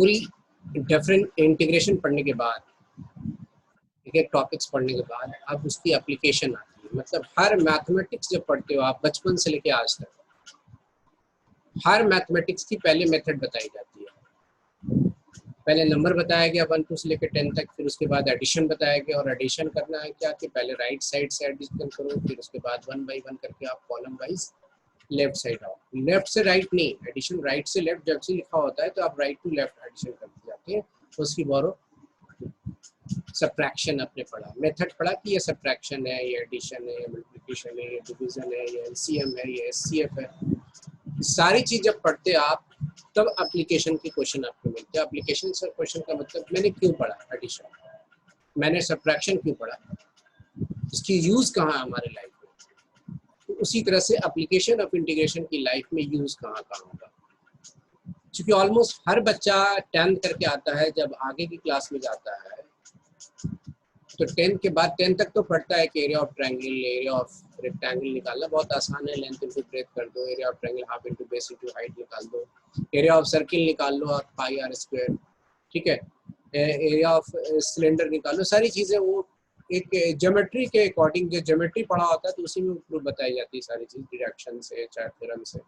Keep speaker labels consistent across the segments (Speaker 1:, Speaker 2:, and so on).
Speaker 1: पूरी different integration पढ़ने के बाद, एक एक टॉपिक्स पढ़ने के बाद अब उसकी एप्लीकेशन आती है। मतलब हर मैथमेटिक्स जब पढ़ते हो आप बचपन से लेके आज तक, हर मैथमेटिक्स की पहले मेथड बताई जाती है। पहले नंबर बताया गया 1 2 से लेकर 10 तक, फिर उसके बाद एडिशन बताया गया, और एडिशन करना है क्या कि पहले राइट साइड से एडिशन करो, फिर उसके बाद 1 बाई 1 करके आप कॉलम वाइज लेफ्ट साइड आओ। लेफ्ट से राइट नहीं, एडिशन राइट से लेफ्ट जब से लिखा होता है तो आप राइट टू लेफ्ट एडिशन करते जाते हैं। उसकी बारो सब्ट्रैक्शन आपने पढ़ा, मेथड पढ़ा कि ये सब्ट्रैक्शन है, ये एडिशन है, ये मल्टीप्लिकेशन है, ये डिवीजन है, ये एलसीएम है, ये एचसीएफ है। सारी चीज जब पढ़ते आप तब एप्लीकेशन के क्वेश्चन आपको मिलते हैं। एप्लीकेशन से क्वेश्चन का मतलब मैंने क्यों पढ़ा एडिशन, मैंने सब्ट्रैक्शन क्यों पढ़ा, इसकी यूज कहाँ है हमारे लाइफ में। तो उसी तरह से एप्लीकेशन ऑफ इंटीग्रेशन की लाइफ में यूज कहाँ कहाँ होगा। क्योंकि ऑलमोस्ट हर बच्चा 10th करके आता है, जब आगे की क्लास में जाता है तो 10th के बाद 10th तक तो पढ़ता है कि area of triangle, area of rectangle निकालना बहुत आसान है, लेंथ इनटू ब्रेथ कर दो, area of triangle half into base into height निकाल दो, एरिया ऑफ सर्किल निकाल लो और पाई आर स्क्वायर, ठीक है, एरिया ऑफ सिलेंडर निकाल लो। सारी चीज़ें वो एक ज्योमेट्री के अकॉर्डिंग, जो ज्योमेट्री पढ़ा होता है तो उसी में प्रूफ बताई जाती है सारी चीज़, डायरेक्शन से चाहे थ्योरम से।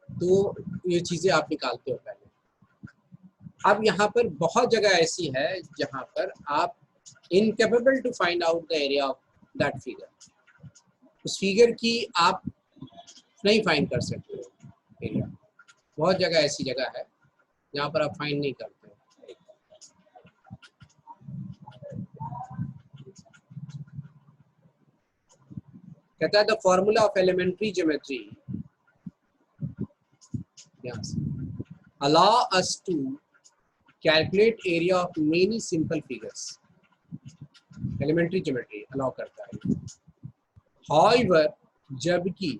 Speaker 1: तो ये चीज़ें आप निकालते हो पहले। अब यहाँ पर बहुत जगह ऐसी है जहाँ पर आप incapable to find out the area of that figure, उस फिगर की आप नहीं फाइंड कर सकते हो एरिया। बहुत जगह ऐसी जगह है जहाँ पर आप फाइंड नहीं करते हो। कहता है the formula of elementary geometry allow us to calculate area of many simple figures। Elementary geometry allow करता है। However, जबकि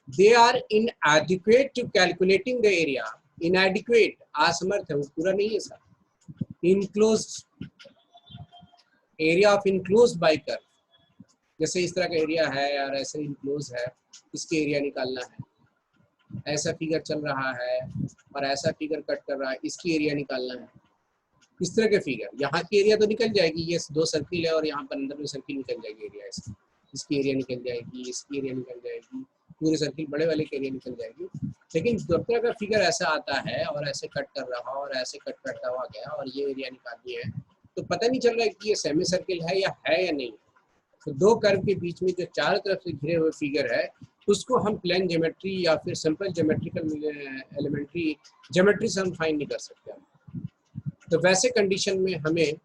Speaker 1: they are inadequate to calculating the area, inadequate असमर्थ है, वो पूरा नहीं है sir. Enclosed area of enclosed by curve, जैसे इस तरह का एरिया है यार, ऐसे इनक्लोज है, इसके एरिया निकालना है। ऐसा फिगर चल रहा है और ऐसा फिगर कट कर रहा है, इसकी एरिया निकालना है। इस तरह के फिगर, यहाँ की एरिया तो निकल जाएगी, ये 2 सर्किल है और यहाँ पर अंदर में सर्किल निकल जाएगी एरिया, इसकी एरिया निकल जाएगी, इसकी एरिया निकल जाएगी, पूरे सर्किल बड़े वाले की एरिया निकल जाएगी। लेकिन जब तरह का फिगर ऐसा आता है और ऐसे कट कर रहा और ऐसे कट करता हुआ गया और ये एरिया निकालनी है, तो पता नहीं चल रहा है कि ये सेमी सर्किल है या नहीं। तो 2 कर्व के बीच में जो चारों तरफ से घिरे हुए फिगर है, उसको हम प्लेन ज्योमेट्री या फिर सिंपल ज्योमेट्रिकल एलिमेंट्री ज्योमेट्री से हम फाइंड नहीं कर सकते। तो वैसे कंडीशन में हमें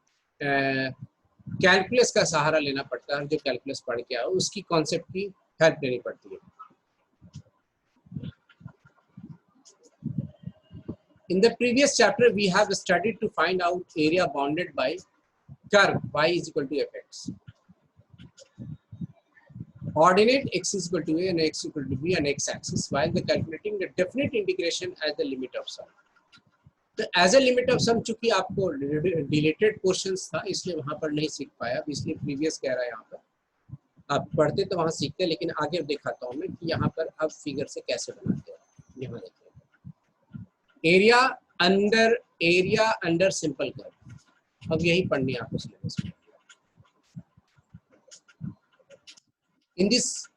Speaker 1: कैलकुलस का सहारा लेना पड़ता है। जो कैलकुलस पढ़ के आओ उसकी कॉन्सेप्ट की हेल्प लेनी पड़ती है। In the previous chapter we have studied to find out area bounded by curve y is equal to fx. Ordinate x is equal to a and x equal to b and x axis, while the calculating the definite integration as the limit of sum. तो as a limit of some चूंकि आपको deleted portions था इसलिए वहां पर नहीं सीख पाया, इसलिए प्रीवियस कह रहा है। यहाँ पर आप पढ़ते तो वहां सीखते, लेकिन आगे दिखाता हूँ मैं कि यहाँ पर अब फिगर से कैसे बनाते हैं। यहाँ देखिए, एरिया अंडर सिंपल कर्व। अब यही पढ़नी है आपको सिलेबस में। इन दिस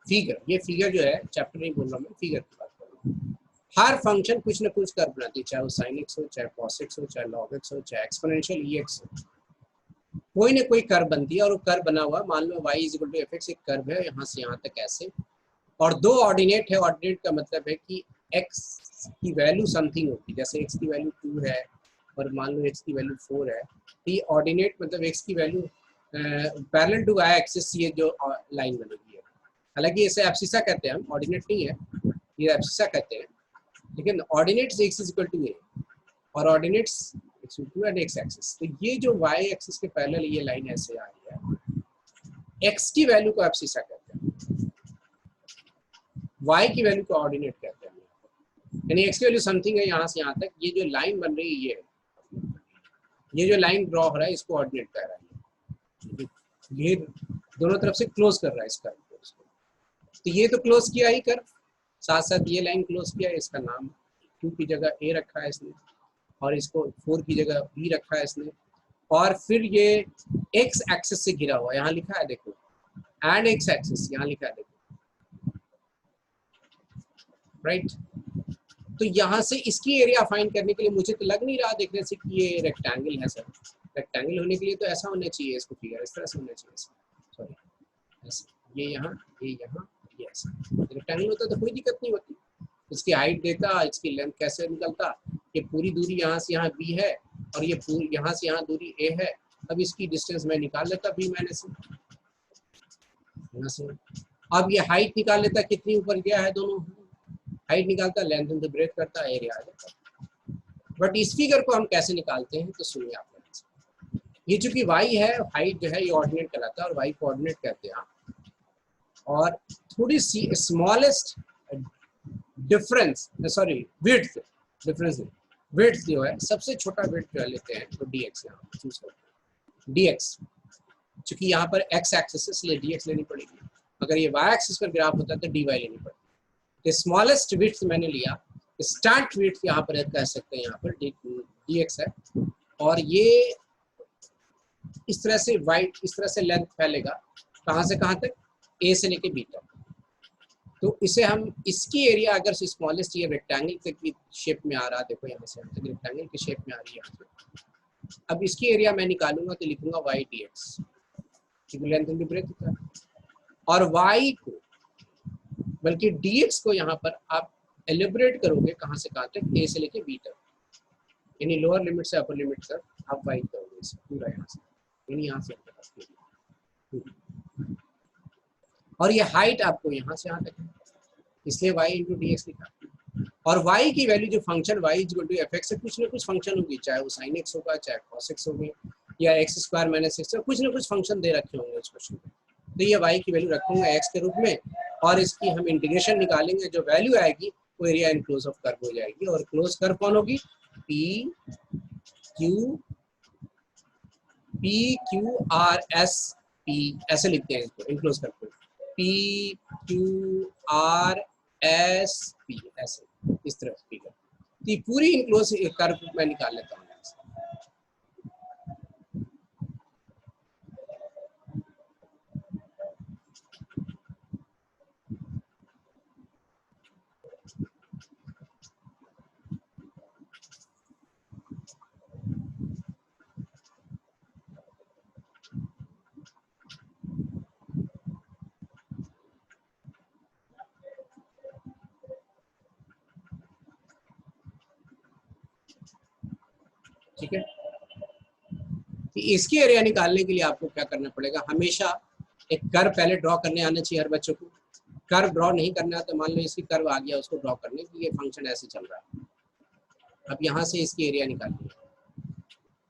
Speaker 1: फिगर, ये फिगर जो है चैप्टर नहीं बोल रहा मैं, फिगर की बात कर रहा हूँ। हर फंक्शन कुछ ना कुछ कर्व बनाती है, चाहे वो sin x हो, चाहे cos x हो, चाहे log x हो, चाहे एक्सपोनेंशियल ex हो, कोई ना कोई कर्व बनती है। और वो कर्व बना हुआ, मान लो y is equal to fx एक कर्व है यहाँ से यहाँ तक ऐसे, और 2 ऑर्डिनेट है। ऑर्डिनेट का मतलब है कि x की वैल्यू समथिंग होगी, जैसे x की वैल्यू 2 है और मान लो x की वैल्यू 4 है। तो ये ऑर्डिनेट मतलब x की value parallel to y axis ये जो लाइन बनेगी है। हालांकि इसे एब्सिसा कहते हैं हम, ऑर्डिनेट नहीं है, ये एब्सिसा कहते हैं। लेकिन ordinates x is equal to a और ordinates x equal to and x axis. तो ये जो y एक्सिस के पैरेलल ये लाइन ऐसे आ रही है, x की वैल्यू को एब्सिसा कहते हैं, y की वैल्यू को ऑर्डिनेट कहते हैं। यानी x की वैल्यू समथिंग है यहाँ से यहाँ तक, ये जो लाइन बन रही है ये जो लाइन ड्रॉ हो रहा है इसको ऑर्डिनेट कह रहा है। ये दोनों तरफ से क्लोज कर रहा है इस कर्व को। तो ये तो क्लोज किया ही कर्व, साथ साथ ये लाइन क्लोज किया है, इसका नाम 2 की जगह a रखा है इसने, और इसको 4 की जगह b रखा है इसने, और फिर ये x एक्सिस से घिरा हुआ, यहाँ लिखा है देखो, एंड x एक्सिस यहाँ लिखा है देखो, राइट। तो यहाँ से इसकी एरिया फाइंड करने के लिए मुझे तो लग नहीं रहा देखने से कि ये रेक्टेंगल है सर। रेक्टेंगल होने के लिए तो ऐसा होना चाहिए, इसको फिगर इस तरह से होना चाहिए, सॉरी ऐसे, ये यहाँ, ये ऐसा। रेक्टेंगल होता तो कोई दिक्कत नहीं होती। इसकी हाइट देता, इसकी लेंथ कैसे निकलता, ये पूरी दूरी यहाँ से यहाँ b है, और ये पूरी यहाँ से यहाँ दूरी a है। अब इसकी डिस्टेंस मैं निकाल लेता b माइनस से। अब ये हाइट निकाल लेता, कितनी ऊपर गया है, दोनों हाइट निकालता, लेंथ इनटू ब्रेथ करता, एरिया आ जाता। बट इस फिगर को हम कैसे निकालते हैं, तो सुनिए आप, ये चूंकि y है, हाइट जो है ये ऑर्डिनेट कहलाता है, और y कोऑर्डिनेट कहते हैं। और थोड़ी सी smallest difference, sorry width, difference width जो है, सबसे छोटा विड्थ जो लेते हैं तो dx यहाँ चूज करते हैं। dx चूंकि यहाँ पर x एक्सिस है इसलिए dx लेनी पड़ेगी, अगर ये y एक्सिस पर ग्राफ होता है तो dy लेनी पड़ेगी। तो स्मॉलेस्ट विड्थ मैंने लिया, स्टार्ट विड्थ यहाँ पर कह सकते हैं, यहाँ पर dx है, और ये इस तरह से वाइट, इस तरह से लेंथ फैलेगा, कहाँ से कहाँ तक, a से लेके b तक। तो इसे हम, इसकी एरिया अगर स्मॉलेस्ट, ये रेक्टेंगल तक की शेप में आ रहा, देखो यहाँ से यहाँ तक रेक्टेंगल की शेप में आ रही है यहाँ से। अब इसकी एरिया मैं निकालूंगा तो लिखूंगा y dx, क्योंकि लेंथ इनटू ब्रेथ होता है, और y को, बल्कि dx को यहाँ पर आप एलिब्रेट करोगे कहाँ से कहाँ तक, a से लेके b तक, यानी लोअर लिमिट से अपर लिमिट तक आप y करोगे इसे पूरा यहाँ से, यानी यहाँ से और ये हाइट आपको यहाँ से यहाँ तक है, इसलिए y इंटू डी एक्स लिखा। और y की वैल्यू जो function y equal to f x से कुछ ना कुछ फंक्शन होगी, चाहे वो साइन एक्स होगा, चाहे कॉस एक्स होगी, या एक्स स्क्वायर माइनस एक्स, कुछ ना कुछ फंक्शन दे रखे होंगे इस क्वेश्चन में। तो ये y की वैल्यू रखूंगा x के रूप में, और इसकी हम इंटीग्रेशन निकालेंगे, जो वैल्यू आएगी वो एरिया इनक्लोज ऑफ कर्व हो जाएगी। और क्लोज कर्व कौन होगी, P Q R S P, ऐसे लिखते हैं इसको इनक्लोज कर्व को, P Q R S P, ऐसे इस तरह से फिगर। तो पूरी इनक्लोज कर्व मैं निकाल लेता हूँ। ठीक है, इसकी एरिया निकालने के लिए आपको क्या करना पड़ेगा, हमेशा एक कर्व पहले ड्रॉ करने आना चाहिए हर बच्चों को। कर्व ड्रॉ नहीं करना है तो मान लो इसकी कर्व आ गया, उसको ड्रॉ करने की, ये फंक्शन ऐसे चल रहा है। अब यहाँ से इसकी एरिया निकालनी है,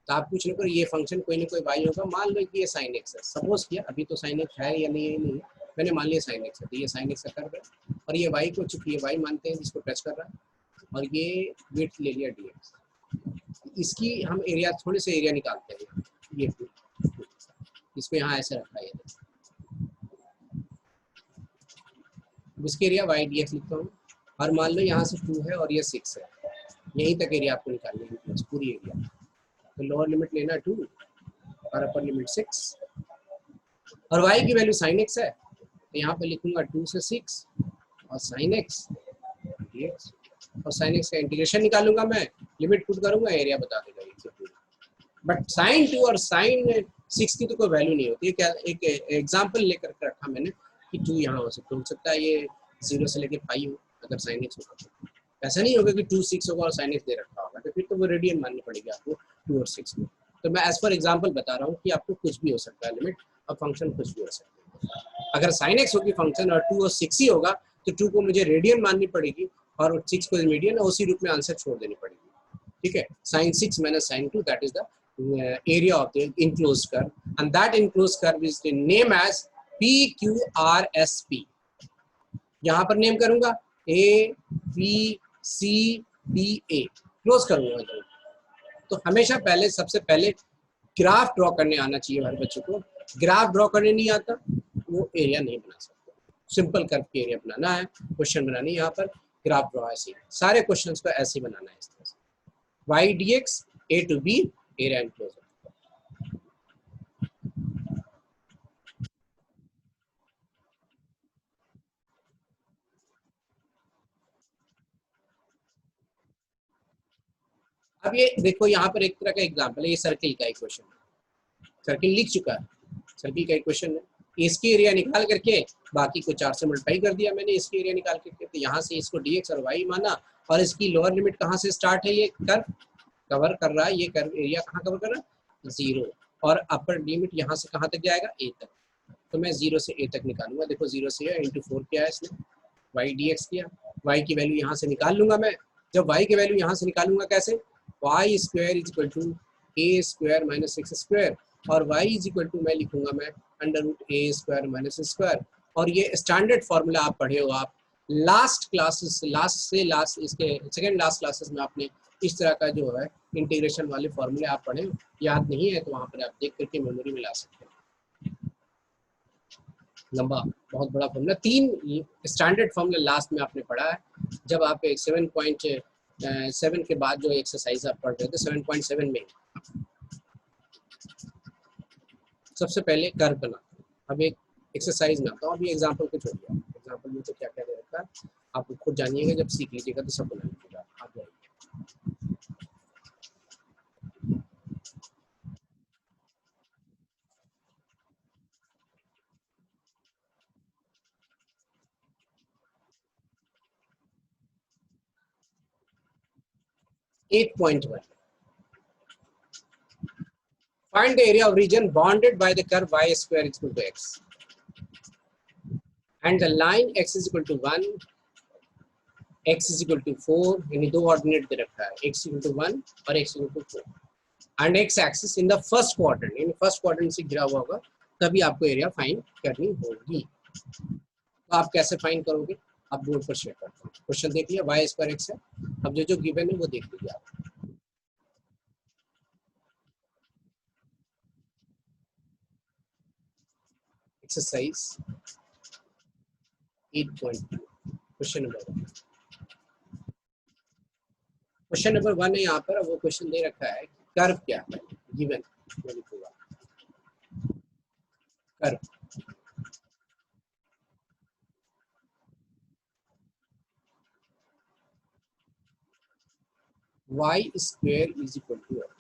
Speaker 1: तो आप कुछ ना करो, ये फंक्शन कोई ना कोई वाई होगा, मान लो कि ये साइन एक्स है, सपोज किया, अभी तो साइन एक्स है या नहीं, मैंने मान लिया साइन एक्स है, तो ये साइन एक्स का कर्व है, और ये वाई को चूंकि ये वाई मानते हैं जिसको टच कर रहा है, और ये विड्थ ले लिया डी एक्स। इसकी हम एरिया, थोड़े से एरिया निकालते हैं, ये इसको यहाँ ऐसे रखा है, इसके एरिया वाई डी एक्स लिखता हूँ, और मान लो यहाँ से 2 है और ये 6 है, यहीं तक एरिया आपको निकालनी है, पूरी एरिया। तो लोअर लिमिट लेना 2 और अपर लिमिट 6, और y की वैल्यू sin x है, तो यहाँ पे लिखूंगा 2 से 6 और sin x dx, और sin x का इंटीग्रेशन निकालूंगा मैं, लिमिट पुट करूंगा, एरिया बता देगा ये। बट sin 2 और sin 6 की तो कोई वैल्यू नहीं होती है। क्या एक एग्जांपल लेकर रखा मैंने कि 2 यहाँ हो सकता है ये 0 से लेके पाई हो, अगर sin x होगा तो ऐसा नहीं होगा कि 2 6 होगा और sin x दे रखा होगा, तो फिर तो वो रेडियन माननी पड़ेगी आपको 2 और 6 में। तो मैं एज पर एग्जांपल बता रहा हूँ कि आपको कुछ भी हो सकता है लिमिट, अब फंक्शन कुछ भी हो सकता है। अगर sin x होगी फंक्शन और 2 और 6 ही होगा तो 2 को मुझे रेडियन माननी पड़ेगी और 6 को मीडियन, और उसी रूप में आंसर छोड़ देनी पड़ेगी। ठीक है, sin 6 minus sin 2, that is the area of the enclosed curve, and that enclosed curve is the name as PQRSP। यहाँ पर नेम करूंगा A B C D A, close करूंगा। तो हमेशा पहले, सबसे पहले ग्राफ ड्रॉ करने आना चाहिए हर बच्चों को। ग्राफ ड्रॉ करने नहीं आता वो एरिया नहीं बना सकता। सिंपल कर्व की एरिया बनाना है, क्वेश्चन बनानी है यहाँ पर, ग्राफ ड्रॉ ऐसे सारे क्वेश्चंस को ऐसे ही बनाना है इस तरह से, y dx a to b area enclosure. अब ये देखो यहाँ पर एक तरह का एग्जांपल है, ये सर्किल का एक क्वेश्चन है, सर्किल लिख चुका है, सर्किल का एक क्वेश्चन है, इसकी एरिया निकाल करके बाकी को 4 से मल्टीप्लाई कर दिया मैंने इसकी एरिया निकाल करके, तो यहाँ से इसको dx और y माना, और इसकी लोअर लिमिट कहाँ से स्टार्ट है, ये कर्व कवर कर रहा है, ये कर्व एरिया कहाँ कवर कर रहा है 0, और अपर लिमिट यहाँ से कहाँ तक जाएगा a तक, तो मैं 0 से a तक निकालूंगा। देखो 0 से a इंटू 4 किया है इसने, y dx किया, y की वैल्यू यहाँ से निकाल लूंगा मैं। जब y की वैल्यू यहाँ से निकालूंगा कैसे, y square is equal to a square minus x square, और y इज इक्वल टू मैं लिखूंगा मैं under root a square minus square. और ये स्टैंडर्ड फॉर्मूला आप पढ़े हो, आप लास्ट क्लासेस, लास्ट से लास्ट इसके सेकेंड लास्ट क्लासेस में आपने इस तरह का जो है इंटीग्रेशन वाले फॉर्मूले आप पढ़े, याद नहीं है तो वहाँ पर आप देख करके मेमोरी में ला सकते हैं। लंबा बहुत बड़ा फॉर्मूला, 3 स्टैंडर्ड फॉर्मूला लास्ट में आपने पढ़ा है जब आप 7.7 के बाद जो एक्सरसाइज आप पढ़ रहे थे 7.7 में। सबसे पहले कर्व बनाते हैं, अब एक एक्सरसाइज में आता हूँ, अभी एग्जाम्पल को छोड़ दिया, एग्जाम्पल में तो क्या क्या दे रखा है आप खुद जानिएगा, जब सीख लीजिएगा तो सब बना लीजिएगा आप जाइए। 8.1 find the area of region bounded by the curve y square is equal to x and the line x is equal to 1, x is equal to 4, यानी 2 ऑर्डिनेट दे रखा है, x equal to 1 और x equal to 4 and x axis in the first quadrant, यानी first quadrant से घिरा हुआ होगा, तभी आपको एरिया फाइंड करनी होगी। तो आप कैसे फाइंड करोगे, आप बोर्ड पर शेयर करते हैं, क्वेश्चन देख लिया y स्क्वायर x है, अब जो जो गिवन है वो देख लीजिए आप। एक्सरसाइज 8.2 क्वेश्चन नंबर 1 है यहाँ पर, वो क्वेश्चन दे रखा है कर्व क्या है गिवन, मैं लिखूंगा curve y square is equal to x,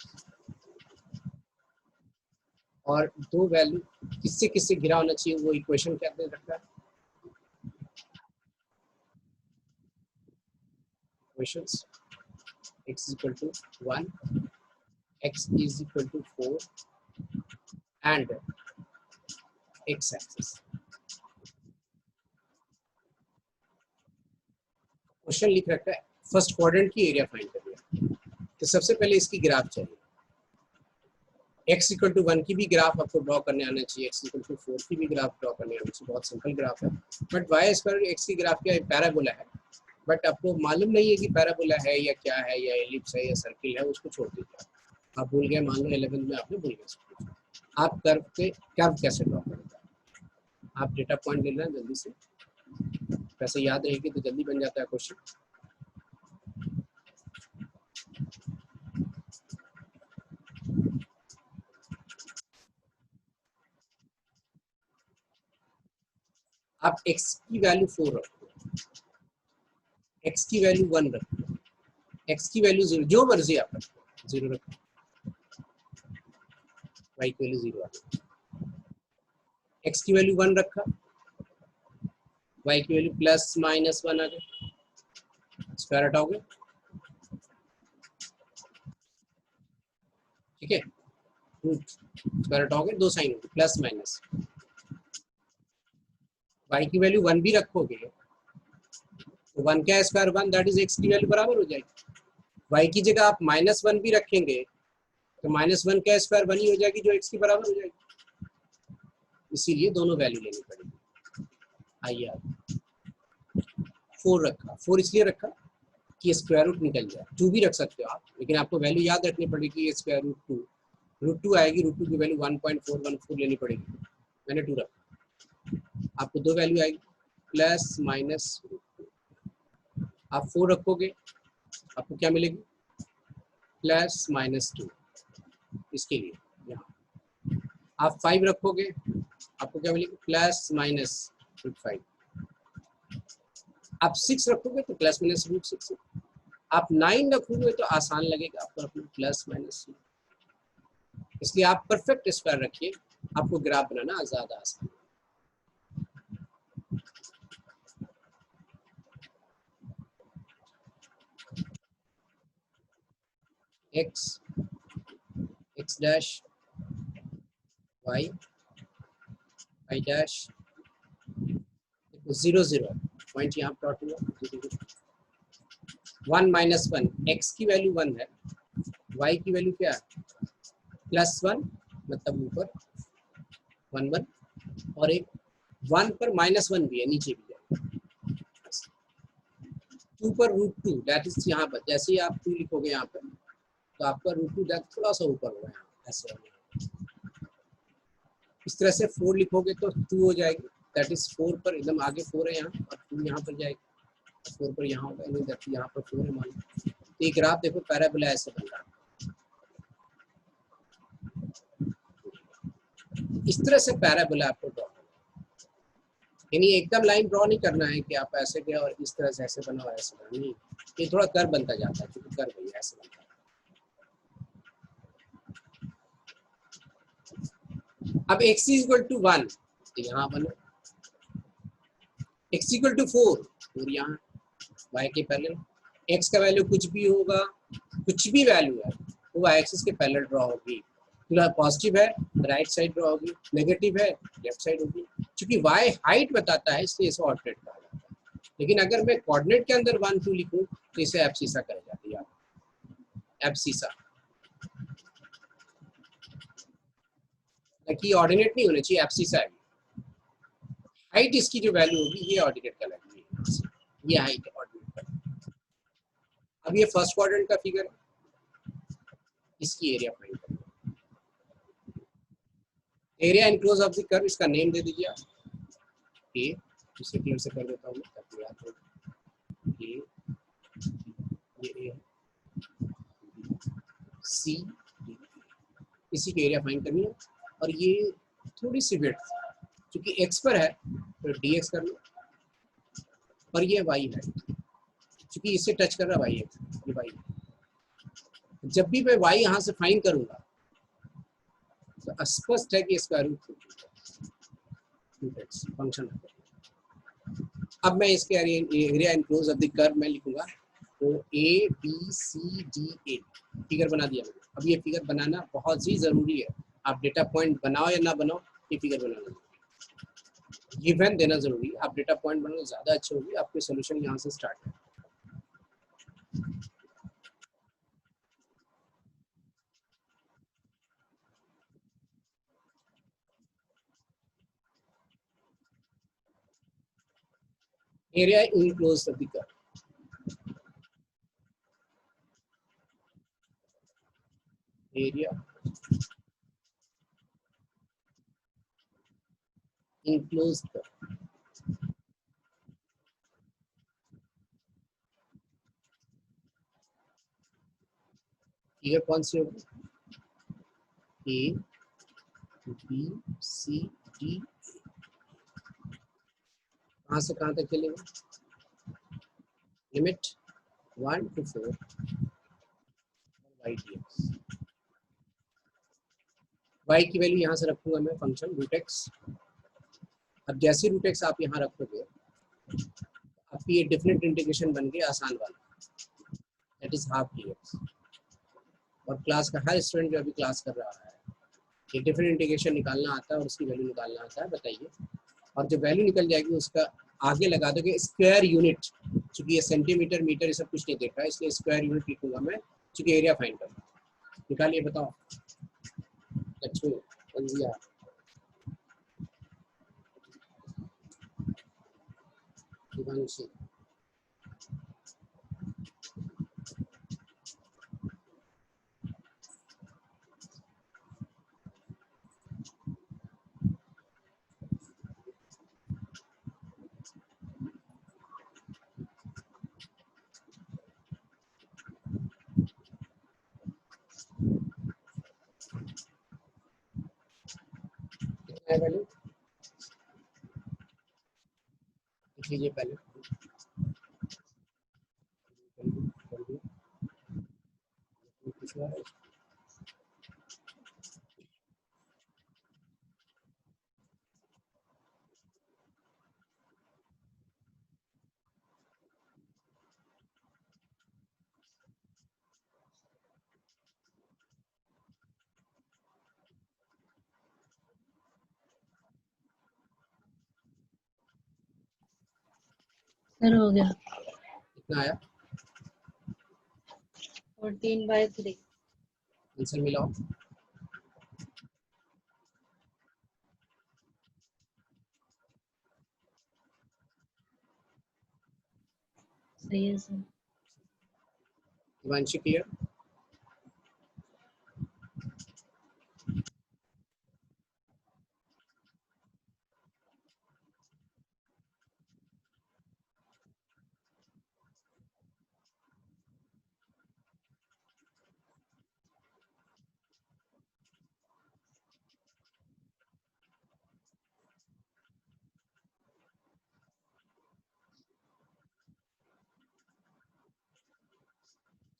Speaker 1: और दो वैल्यू किससे किससे घिरा होना चाहिए, वो इक्वेशन क्या दे रखा है, equations x is equal to 1, x is equal to 4 and x axis। Question लिख रखा है फर्स्ट क्वाड्रेंट की एरिया फाइंड कर लिया, तो सबसे पहले इसकी ग्राफ चाहिए, x इक्वल टू 1 की भी ग्राफ आपको ड्रॉ करने आना चाहिए, x इक्वल टू 4 की भी ग्राफ ड्रॉ करने आना चाहिए, बहुत सिंपल ग्राफ है। बट y स्क्वायर x की ग्राफ क्या है, पैराबोला है, बट आपको मालूम नहीं है कि पैराबोला है या क्या है, या एलिप्स है या सर्किल है, उसको छोड़ दीजिए, आप भूल गए, मान लो 11 में आपने भूल गए, आप कर्व कैसे ड्रॉ करेंगे, आप डेटा पॉइंट ले लेना जल्दी से, वैसे याद रहेगी तो जल्दी बन जाता है क्वेश्चन। आप x की वैल्यू 4 रखो, x की वैल्यू 1 रखो, x की वैल्यू 0, जो मर्जी आप रखो, 0 रखो, y की वैल्यू 0 रखो, x की वैल्यू 1 रखा, y की वैल्यू प्लस माइनस 1 आ गए, स्क्वायर हटाओगे, ठीक है, रूट स्क्वायर हटाओगे, दो साइन होगी प्लस माइनस, y की वैल्यू 1 भी रखोगे तो 1 का स्क्वायर 1, दैट इज x की वैल्यू बराबर हो जाएगी, y की जगह आप -1 भी रखेंगे तो -1 का स्क्वायर 1 ही हो जाएगी, जो x की बराबर हो जाएगी, इसीलिए दोनों वैल्यू लेनी पड़ेगी। आइए आप 4 रखा, 4 इसलिए रखा कि स्क्वायर रूट निकल जाए, 2 भी रख सकते हो आप, लेकिन आपको वैल्यू याद रखनी पड़ेगी, स्क्वायर रूट 2 आएगी, रूट 2 की वैल्यू 1.414 लेनी पड़ेगी, मैंने 2 रखा, आपको दो वैल्यू आएगी प्लस माइनस, आप 4 रखोगे आपको क्या मिलेगी, +-2 इसके लिए। यहाँ आप 5 रखोगे आपको क्या मिलेगी, +-5। आप 6 रखोगे तो +-√6। आप 9 रखोगे तो आसान लगेगा आपको रखना +-2। इसलिए आप परफेक्ट स्क्वायर रखिए, आपको ग्राफ बनाना ज़्यादा आसान है। x x dash y y dash 0 0 point यहाँ प्लॉट हुआ, 1 - 1 x की वैल्यू 1 है, y की वैल्यू क्या है, +1 मतलब ऊपर 1 1 और एक 1 पर -1 भी है, नीचे भी है। 2 पर √2 दैट इज यहाँ पर जैसे ही आप 2 लिखोगे यहाँ पर तो आपका √2 दैट थोड़ा सा ऊपर होगा यहाँ ऐसे। इस तरह से 4 लिखोगे तो 2 हो जाएगी, दैट इज 4 पर एकदम आगे 4 है यहाँ और 2 यहाँ पर जाएगी, 4 पर यहाँ होगा, दैट यहाँ पर 4 है मान लो। तो एक ग्राफ देखो पैराबोला ऐसे बन रहा है, इस तरह से पैराबोला आपको ड्रॉ करना है। यानी एकदम लाइन ड्रॉ नहीं करना है कि आप ऐसे गए और इस तरह से ऐसे बना और ऐसे बना, नहीं, ये थोड़ा कर्व बनता जाता है, क्योंकि कर्व भैया ऐसे बनता है। अब x = 1 तो यहाँ बनो, x = 4 और यहाँ y के पैरेलल, x का वैल्यू कुछ भी होगा, कुछ भी वैल्यू है वो y एक्सिस के पैरेलल ड्रॉ होगी। पॉजिटिव है राइट साइड ड्रॉ होगी, नेगेटिव है लेफ्ट साइड होगी। क्योंकि y हाइट बताता है इसलिए इसे ऑर्डिनेट कहा जाता है, लेकिन अगर मैं कोऑर्डिनेट के अंदर 1 2 लिखूं तो इसे एब्सिसा कहा जाता है, एब्सिसा। कि ऑर्डिनेट नहीं होने चाहिए, एब्सिसा है। हाइट इसकी जो वैल्यू होगी ये ऑर्डिनेट कहलाएगी, ये हाइट ऑर्डिनेट। अब ये फर्स्ट क्वाड्रेंट का फिगर है, इसकी एरिया फाइंड करो। Area enclose of the curve, इसका नेम दे दीजिए आप ए, इसे क्लियर से कर देता हूँ ताकि याद हो। ये सी, इसी की एरिया फाइंड करनी है। और ये थोड़ी सी विड्थ, क्योंकि एक्स पर है तो डी एक्स कर लो, और ये वाई है क्योंकि इससे टच कर रहा है वाई एक्स, ये वाई। जब भी मैं वाई यहाँ से फाइंड करूँगा तो स्पष्ट है कि स्क्वायर रूट फंक्शन है। अब मैं इसके area enclose of the curve में लिखूंगा तो A B C D A figure बना दिया मैंने। अब ये फिगर बनाना बहुत ही ज़रूरी है, आप डेटा पॉइंट बनाओ या ना बनाओ, ये फिगर बनाना गिवन देना जरूरी है। आप डेटा पॉइंट बनाना ज़्यादा अच्छी होगी, आपके सोल्यूशन यहाँ से स्टार्ट है। Area enclose of the curve, area enclose curve, figure कौन सी होगी, ए बी सी डी, कहाँ से कहाँ तक चलेगा, limit 1 to 4 y d x. Y की वैल्यू यहाँ से रखूंगा मैं फंक्शन रूट एक्स। अब जैसे रूट एक्स आप यहाँ रखोगे आपकी ये डिफरेंट इंटीग्रेशन बन गई आसान वाला, that is half D x. और क्लास का हर स्टूडेंट जो अभी क्लास कर रहा है ये डिफरेंट इंटीग्रेशन निकालना आता है और उसकी वैल्यू निकालना आता है, बताइए। और जब वैल्यू निकल जाएगी उसका आगे लगा दोगे स्क्वायर यूनिट, चूंकि ये सेंटीमीटर मीटर ये सब कुछ नहीं देख रहा है इसलिए स्क्वायर यूनिट लिखूंगा मैं, चूंकि एरिया फाइंड करना। निकालिए बताओ, लक्ष्मी अंजिया दिवांशी, कितना है वैल्यू लिख लीजिए पहले।
Speaker 2: सर हो गया।
Speaker 1: कितना आया
Speaker 2: 14/3।
Speaker 1: आंसर मिलाओ।
Speaker 2: सही है सर।
Speaker 1: हिमांशु क्लियर?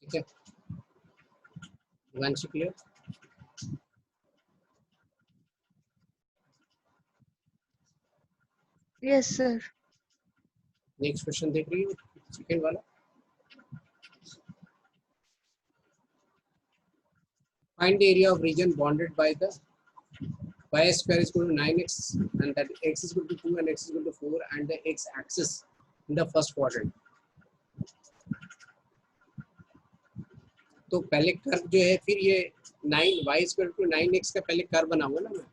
Speaker 1: ठीक है, Himanshu clear?
Speaker 2: Yes sir.
Speaker 1: Next question देख रही हो, सेकंड वाला। Find the area of reason bounded by the y square is equal to 9x and that x is equal to 2 and x is equal to 4 and the x axis in the first quadrant। तो पहले curve जो है, फिर ये 9 का पहले curve बनाऊंगा ना मैं।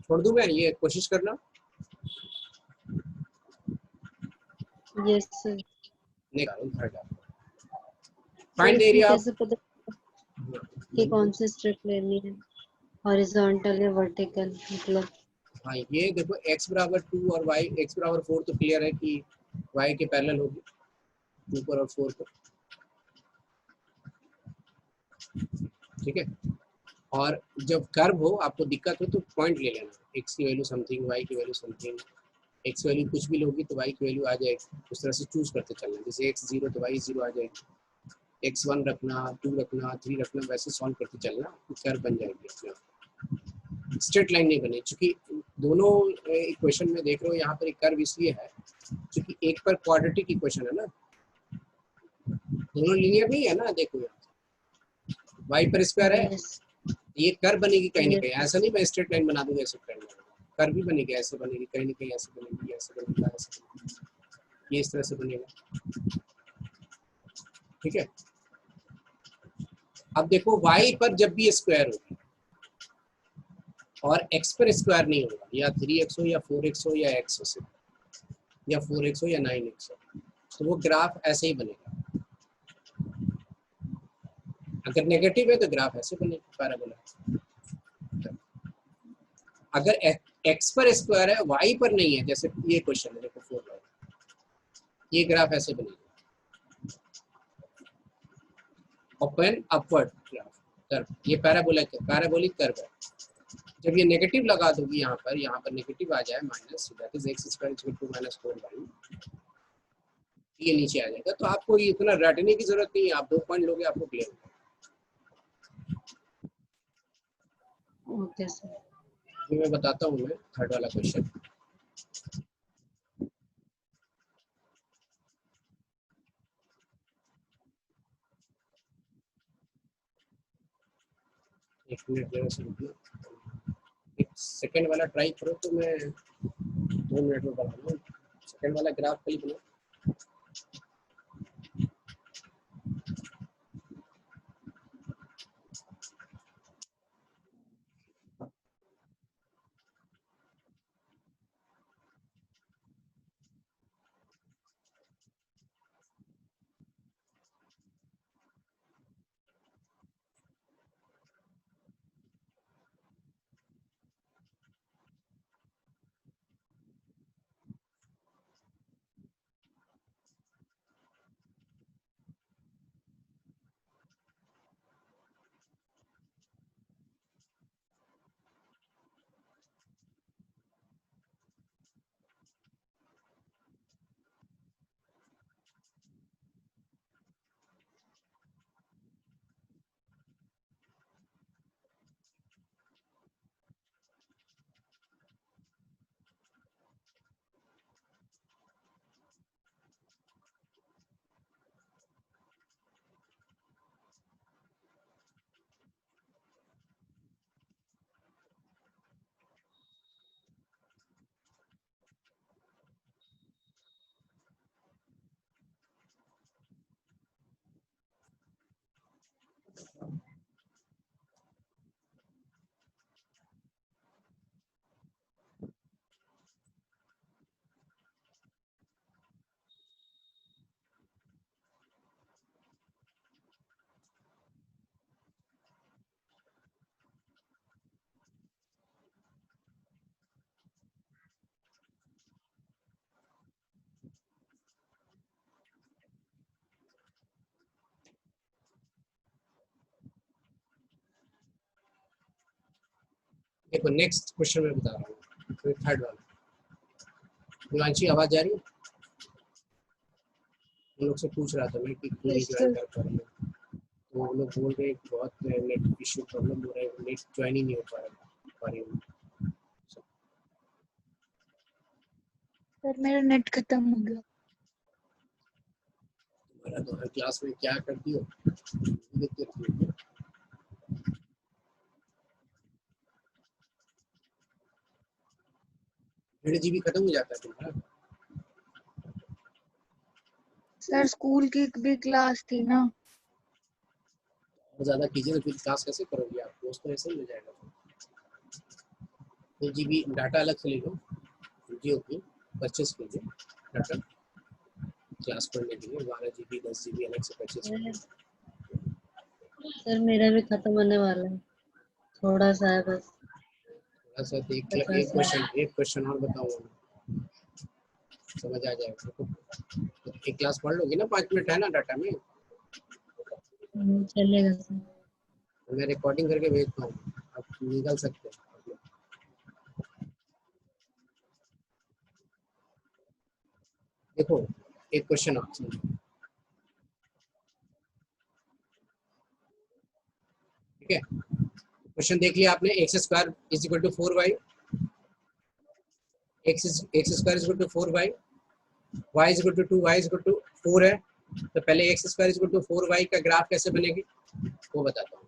Speaker 1: छोड़ दूं मैं, ये कोशिश करना।
Speaker 2: Yes sir.
Speaker 1: Find the area of,
Speaker 2: कैसे पता कि कौन सी स्ट्रिप लेनी है, हॉरिजॉन्टल या वर्टिकल? मतलब
Speaker 1: हाँ ये देखो x बराबर 2 और y x बराबर 4 तो क्लियर है कि y के पैरेलल होगी 2 पर और 4 पर। ठीक है, और जब कर्व हो आपको दिक्कत हो तो पॉइंट ले लेना, x की वैल्यू समथिंग, y की वैल्यू समथिंग। x वैल्यू कुछ भी लोगी तो y की वैल्यू आ जाएगी, उस तरह से चूज करते चलना। जैसे x 0 तो y 0 आ जाएगी, x 1 रखना, 2 रखना, 3 रखना, वैसे सॉल्व करते चलना, कर्व बन जाएगी अपने आप। स्ट्रेट लाइन नहीं बनी, क्योंकि दोनों इक्वेशन में देख रहे हो यहाँ पर एक कर्व इसलिए है क्योंकि एक पर क्वाड्रेटिक इक्वेशन है ना, दोनों लीनियर नहीं है ना। देखो यहाँ y पर स्क्वायर है,
Speaker 2: यस
Speaker 1: ये कर्व बनेगी कहीं ना
Speaker 2: यस
Speaker 1: कहीं, ऐसा नहीं मैं स्ट्रेट लाइन बना दूंगा ऐसे करना, कर्व भी बनेगी, ऐसे बनेगी कहीं ना कहीं, ऐसे बनेगी, ऐसे बनेगी, ऐसे बनेगी, ये इस तरह से बनेगा। ठीक है, अब देखो y पर जब भी स्क्वायर होगी और x पर स्क्वायर नहीं होगा, या 3x हो या 4x हो या x हो सिर्फ, या 4x हो या 9x हो, तो वो ग्राफ ऐसे ही बनेगा। अगर नेगेटिव है तो ग्राफ ऐसे बनेगा पैराबोला। अगर x पर स्क्वायर है y पर नहीं है, जैसे ये क्वेश्चन है देखो 4, ये ग्राफ ऐसे बनेगा, ओपन अपवर्ड ग्राफ कर्व, ये पैराबोलिक कर्व है। जब ये नेगेटिव लगा दोगी यहाँ पर नेगेटिव आ जाए minus, that is x square equal to -4y, ये नीचे आ जाएगा। तो आपको ये इतना रटने की जरूरत नहीं है, आप 2 पॉइंट लोगे आपको क्लियर होगा।
Speaker 2: Okay sir.
Speaker 1: अभी मैं बताता हूँ मैं थर्ड वाला क्वेश्चन। एक मिनट जरा से रुकना, एक सेकंड वाला ट्राई करो तो मैं 2 मिनट में बना लूँ। सेकंड वाला ग्राफ कहीं बना, देखो नेक्स्ट क्वेश्चन मैं बता रहा हूँ, थर्ड वाला। हिमांशी आवाज जा रही है? उन लोग से पूछ रहा था मैं कि क्यों नहीं ज्वाइन कर पा रही हूँ, तो वो लोग बोल रहे हैं कि बहुत नेट इशू प्रॉब्लम हो रहा है, नेट ज्वाइन ही नहीं हो पा रही हूँ।
Speaker 3: सर मेरा नेट खत्म हो गया।
Speaker 1: तुम्हारा तो हर क्लास में क्या करती हो, देखते रहती हो। 1.5 GB खत्म हो जाता है तुम्हारा।
Speaker 3: सर स्कूल की भी क्लास थी ना।
Speaker 1: और ज़्यादा कीजिए तो फिर क्लास कैसे करोगे आप, दोस्त तो ऐसे ही हो जाएगा। 1 GB डाटा अलग से ले लो, जियो की परचेस कीजिए डाटा क्लास पढ़ने के लिए। 12 GB 10 GB अलग से परचेस कीजिए।
Speaker 2: सर मेरा भी खत्म होने वाला है, थोड़ा सा है बस।
Speaker 1: थोड़ा सा एक क्वेश्चन और बताऊंगा, समझ आ जाएगा। तो एक क्लास पढ़ लोगी ना, 5 मिनट है ना डाटा में,
Speaker 2: चलेगा सर।
Speaker 1: तो मैं रिकॉर्डिंग करके भेजता हूँ, आप निकल सकते हैं। देखो एक क्वेश्चन आप सुनिए, ठीक है? क्वेश्चन देख लिया आपने, x square is equal to 4y, x square is equal to 4y, y is equal to 2, y is equal to 4 है। तो पहले x square is equal to 4y का ग्राफ कैसे बनेगी वो बताता हूँ।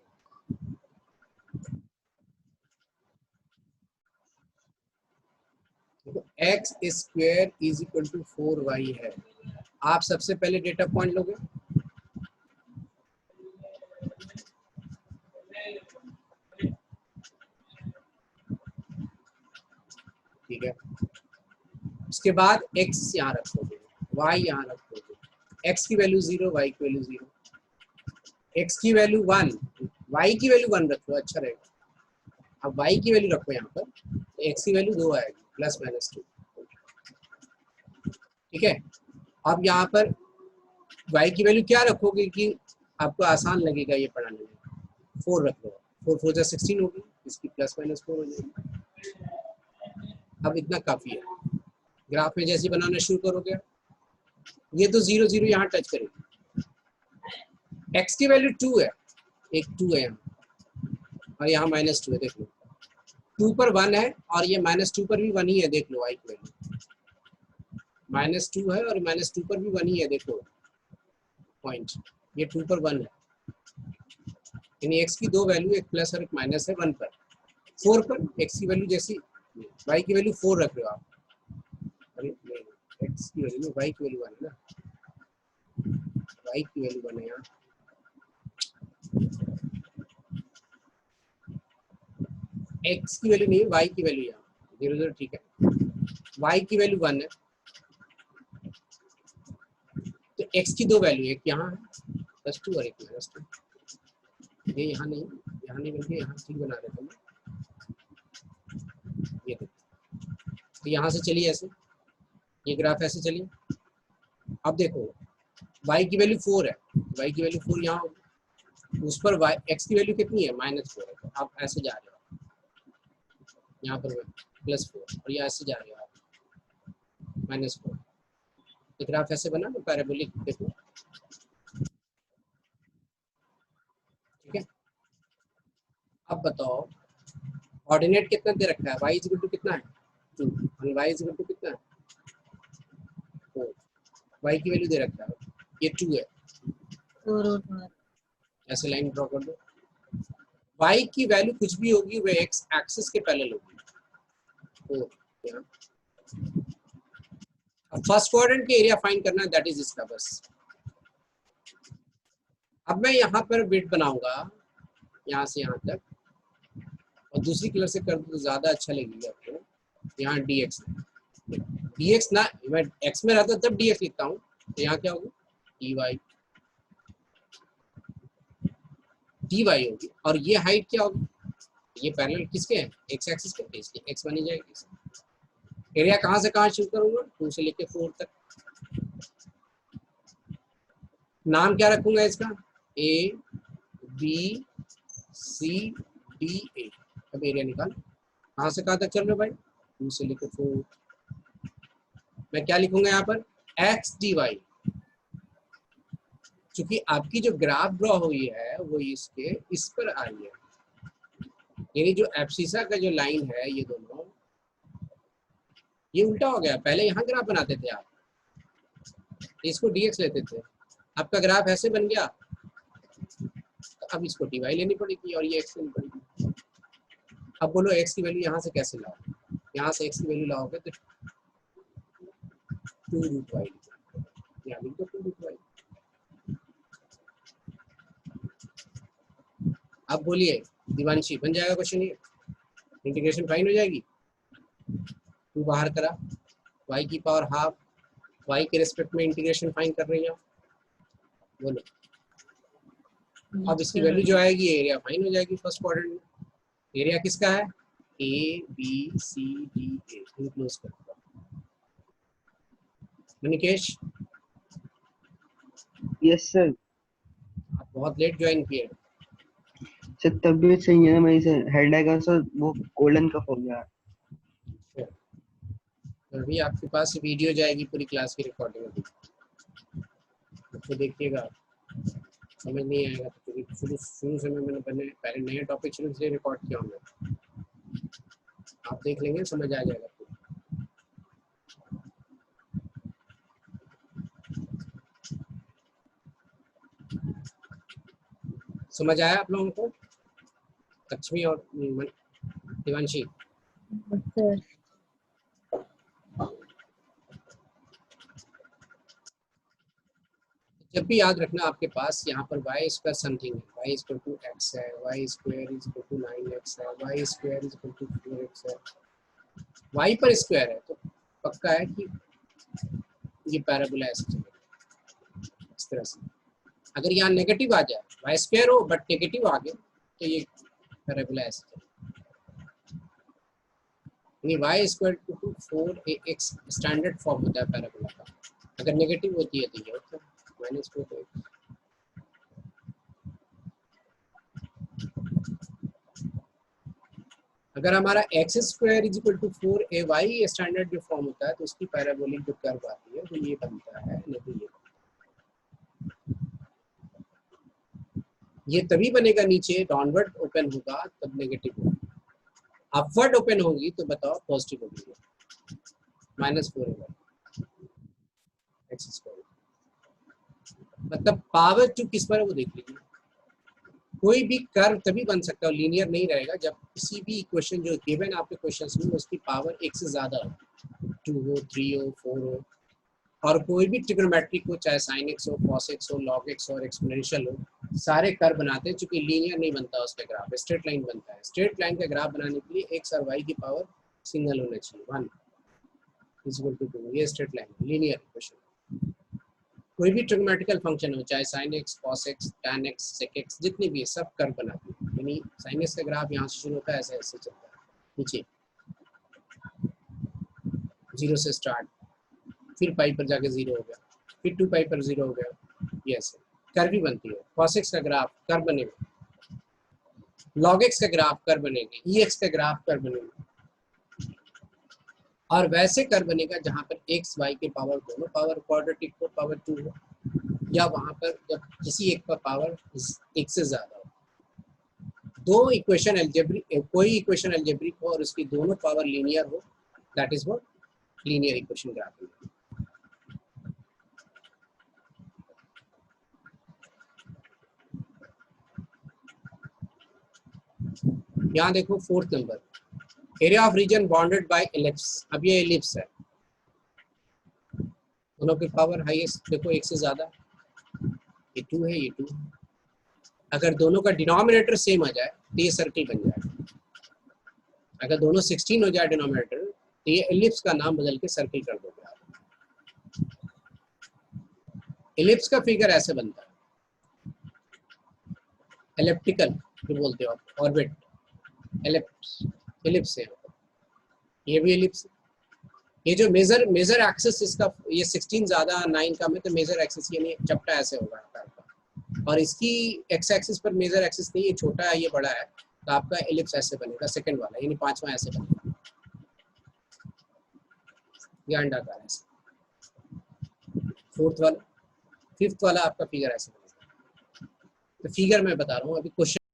Speaker 1: X square is equal to 4y है। आप सबसे पहले डेटा पॉइंट लोगे, ठीक है? उसके बाद x यहाँ रखोगे, y यहाँ रखोगे, x की वैल्यू 0, y की वैल्यू 0, x की वैल्यू 1, y की वैल्यू 1 रख लो, अच्छा रहेगा। अब y की वैल्यू रखो यहाँ पर, तो x की वैल्यू 2 आएगी, प्लस माइनस 2, ठीक है? अब यहाँ पर y की वैल्यू क्या रखोगे कि आपको आसान लगेगा ये पढ़ाने में, 4 रख लो, 4 4 जा 16 होगी, इसकी प्लस माइनस 4 हो जाएगी। अब इतना काफ़ी है। ग्राफ में जैसे बनाना शुरू करोगे, ये तो 0 0 यहाँ टच करेगी, x की वैल्यू 2 है, एक 2 है यहाँ, और यहाँ -2 है, देख लो 2 पर 1 है, और ये -2 पर भी 1 ही है, देख लो y की वैल्यू -2 है, और -2 पर भी 1 ही है, देखो पॉइंट, ये 2 पर 1 है, यानी x की दो वैल्यू, एक प्लस और एक माइनस है 1 पर। 4 पर x की वैल्यू जैसी, y की वैल्यू 4 रख रहे हो आप, अरे x की वैल्यू y की वैल्यू 1 है ना, y की वैल्यू 1 है यहाँ, x की वैल्यू नहीं है, y की वैल्यू यहाँ 0 0, ठीक है? y की वैल्यू 1 है, तो x की दो वैल्यू, एक यहाँ है +2 और एक -2, ये यहाँ नहीं बल्कि यहाँ ठीक बना देता हूँ, ये देखो, तो यहाँ से चलिए ऐसे, ये ग्राफ ऐसे चलिए। अब देखो y की वैल्यू 4 है, y की वैल्यू 4 यहाँ होगी, उस पर y x की वैल्यू कितनी है, -4 है, तो आप ऐसे जा रहे हो, यहाँ पर +4, और ये ऐसे जा रहे हो आप -4, तो ग्राफ ऐसे बना तो पैराबोलिक, देखो, ठीक है? अब बताओ ऑर्डिनेट कितना दे रखा है, y इज इक्वल टू कितना है 2, और y इज इक्वल टू कितना है 4, y की वैल्यू दे रखा है, ये 2 है, ऐसे लाइन ड्रॉ कर दो, y की वैल्यू कुछ भी होगी वो x एक्सिस के पैरेलल होगी, तो अब फर्स्ट क्वाड्रेंट के एरिया फाइंड करना है, दैट इज इसका बस। अब मैं यहाँ पर बिट बनाऊंगा यहाँ से यहाँ तक, और दूसरी कलर से कर दो तो ज़्यादा अच्छा लगेगा आपको। यहाँ dx, dx ना, मैं x में रहता तब dx लिखता हूँ, तो यहाँ क्या होगा dy होगी, और ये हाइट क्या होगी, ये पैरेलल किसके हैं, x एक्सिस के, इसलिए x बनी जाएगी। एरिया कहाँ से कहाँ शुरू करूँगा, 2 से लेके 4 तक। नाम क्या रखूंगा इसका, A B C D A। अब एरिया निकाल, कहाँ से कहाँ तक चल रहे हो भाई, 2 से लेकर 4। मैं क्या लिखूंगा यहाँ पर, x dy, क्योंकि आपकी जो ग्राफ ड्रॉ हुई है वो इसके इस पर आ रही है, यानी जो एब्सिसा का जो लाइन है ये दोनों, ये उल्टा हो गया। पहले यहाँ ग्राफ बनाते थे आप, इसको dx लेते थे, आपका ग्राफ ऐसे बन गया, तो अब इसको dy लेनी पड़ेगी और ये x लेनी पड़ेगी। अब बोलो x की वैल्यू यहाँ से कैसे लाओ, यहाँ से x की वैल्यू लाओगे तो 2√y, यहाँ लिख दो 2√y। अब बोलिए दिवांशी, बन जाएगा क्वेश्चन, ये इंटीग्रेशन फाइन हो जाएगी। 2 बाहर करा, y की पावर हाफ, y के रेस्पेक्ट में इंटीग्रेशन फाइन कर रही है, बोलो। अब इसकी वैल्यू जो आएगी एरिया फाइन हो जाएगी फर्स्ट क्वाड्रेंट में। एरिया किसका है, A B C D A, close कर दो। मनिकेश,
Speaker 4: यस सर।
Speaker 1: आप बहुत लेट ज्वाइन किए।
Speaker 4: सर तबीयत सही है ना मेरी सर, हेडेक है सर, वो कोल्डन कफ हो गया।
Speaker 1: अभी आपके पास वीडियो जाएगी पूरी क्लास की रिकॉर्डिंग, अभी तो देखिएगा, समझ नहीं आएगा तो शुरू से मैंने पहले नया टॉपिक शुरू से रिकॉर्ड किया हूँ, आप देख लेंगे समझ आ जाएगा। समझ आया आप लोगों को, लक्ष्मी और दिवांशी?
Speaker 2: सर
Speaker 1: जब भी याद रखना आपके पास यहाँ पर y स्क्वायर समथिंग है, y इक्वल टू x है, y square is equal to 9x है, y square is equal to 4x है, y पर स्क्वायर है तो पक्का है कि ये पैराबोला ऐसे चलेगा इस तरह से। अगर यहाँ नेगेटिव आ जाए, y स्क्वायर हो बट नेगेटिव आ गए तो ये पैराबोला ऐसे चलेगा, यानी y square to 4ax standard form होता है पैराबोला का। अगर नेगेटिव होती है तो ये होता है -4x। अगर हमारा x square is equal to 4ay standard जो फॉर्म होता है तो उसकी पैराबोलिक जो कर्व आती है तो ये बनता है, नहीं तो ये बनता है। ये तभी बनेगा नीचे डाउनवर्ड ओपन होगा तब नेगेटिव होगा, अपवर्ड ओपन होगी तो बताओ पॉजिटिव होगी, -4ay x स्क्वायर। मतलब पावर टू किस पर है वो देख लीजिए। कोई भी कर्व तभी बन सकता है, लीनियर नहीं रहेगा, जब किसी भी इक्वेशन जो गिवन आपके क्वेश्चंस में उसकी पावर एक से ज़्यादा हो, 2 हो, 3 हो, 4 हो। और कोई भी ट्रिग्नोमेट्रिक हो, चाहे sin x हो, cos x हो, log x और एक्सपोनेंशियल हो, सारे कर्व बनाते हैं, चूंकि लीनियर नहीं बनता उसका ग्राफ, स्ट्रेट लाइन बनता है। स्ट्रेट लाइन का ग्राफ बनाने के लिए x और y की पावर सिंगल होना चाहिए, 1 = 2, ये स्ट्रेट लाइन लीनियर इक्वेशन। कोई भी ट्रिग्नोमेट्रिकल फंक्शन हो, चाहे sin x, cos x, tan x, sec x, जितने भी है सब कर्व बनाते हैं। यानी sin x का ग्राफ यहाँ से शुरू होता है, ऐसे ऐसे चलता है नीचे 0 से स्टार्ट, फिर पाई पर जाके 0 हो गया, फिर 2 पाई पर 0 हो गया, ये ऐसे कर्व भी बनती है। cos x का ग्राफ कर्व बनेगा, log x का ग्राफ कर्व बनेगा, ex का ग्राफ कर्व बनेगा, और वैसे कर्व बनेगा जहाँ पर x y के पावर दोनों पावर क्वाड्रेटिक को पावर 2 हो, या वहाँ पर जब किसी एक पर पावर एक से ज़्यादा हो। दो इक्वेशन अलजेब्रिक, कोई इक्वेशन अलजेब्रिक हो और उसकी दोनों पावर लीनियर हो, that is what linear equation graph. यहाँ देखो 4th number, area of reason bounded by ellipse. अब ये एलिप्स है, दोनों की पावर हाईएस्ट देखो एक से ज्यादा, ये 2 है, ये 2 है। अगर दोनों का डिनोमिनेटर सेम आ जाए तो ये सर्किल बन जाएगा। अगर दोनों 16 हो जाए डिनोमिनेटर तो ये एलिप्स का नाम बदल के सर्किल कर दोगे आप। एलिप्स का फिगर ऐसे बनता है, एलिप्टिकल जो बोलते हो आप, ऑर्बिट, एलिप्स, एलिप्स है, ये भी एलिप्स। ये जो मेजर एक्सिस इसका, ये 16 ज्यादा 9 कम है तो मेजर एक्सिस यानी चपटा ऐसे होगा आपका, और इसकी एक्स एक्सिस पर मेजर एक्सिस नहीं, ये छोटा है ये बड़ा है, तो आपका एलिप्स ऐसे बनेगा, सेकंड वाला यानी पांचवा ऐसे बनेगा, ये अंडाकार ऐसे। फोर्थ वाला, फिफ्थ वाला आपका फिगर ऐसे बनेगा। तो फिगर मैं बता रहा हूँ, अभी क्वेश्चन